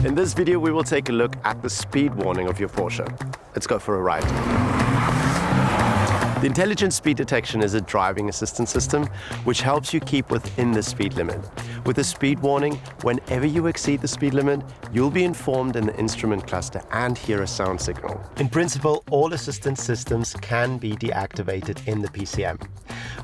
In this video, we will take a look at the speed warning of your Porsche. Let's go for a ride. The intelligent speed detection is a driving assistance system which helps you keep within the speed limit. With a speed warning, whenever you exceed the speed limit, you'll be informed in the instrument cluster and hear a sound signal. In principle, all assistance systems can be deactivated in the PCM.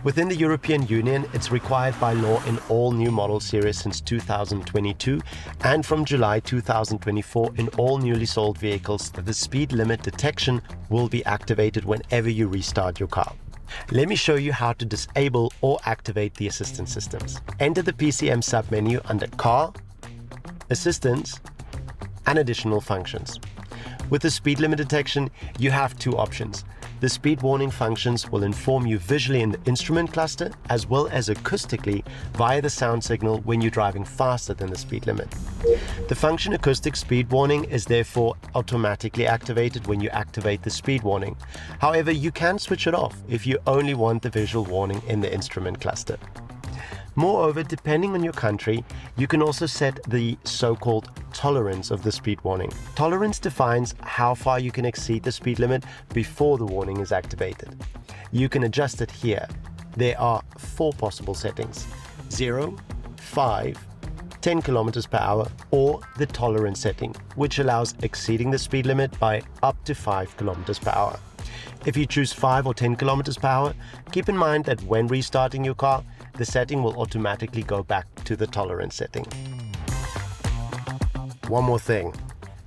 Within the European Union, it's required by law in all new model series since 2022, and from July 2024 in all newly sold vehicles that the speed limit detection will be activated whenever you restart your car. Let me show you how to disable or activate the assistance systems. Enter the PCM submenu under Car, Assistance, and Additional Functions. With the speed limit detection, you have two options. The speed warning functions will inform you visually in the instrument cluster as well as acoustically via the sound signal when you're driving faster than the speed limit. The function acoustic speed warning is therefore automatically activated when you activate the speed warning. However, you can switch it off if you only want the visual warning in the instrument cluster. Moreover, depending on your country, you can also set the so-called tolerance of the speed warning. Tolerance defines how far you can exceed the speed limit before the warning is activated. You can adjust it here. There are 4 possible settings: 0, 5, 10 km per hour, or the tolerance setting, which allows exceeding the speed limit by up to 5 km per hour. If you choose 5 or 10 km per hour, keep in mind that when restarting your car, the setting will automatically go back to the tolerance setting. One more thing.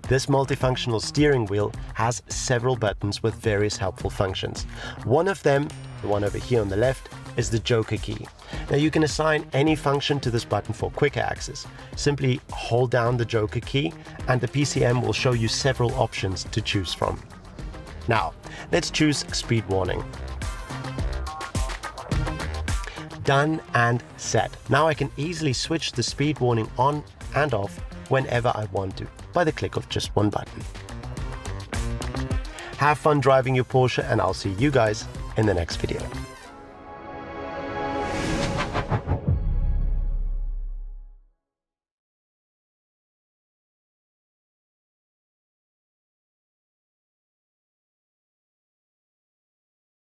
This multifunctional steering wheel has several buttons with various helpful functions. One of them, the one over here on the left, is the Joker key. Now you can assign any function to this button for quicker access. Simply hold down the Joker key and the PCM will show you several options to choose from. Now, let's choose speed warning. Done and set. Now I can easily switch the speed warning on and off whenever I want to by the click of just one button. Have fun driving your Porsche, and I'll see you guys in the next video.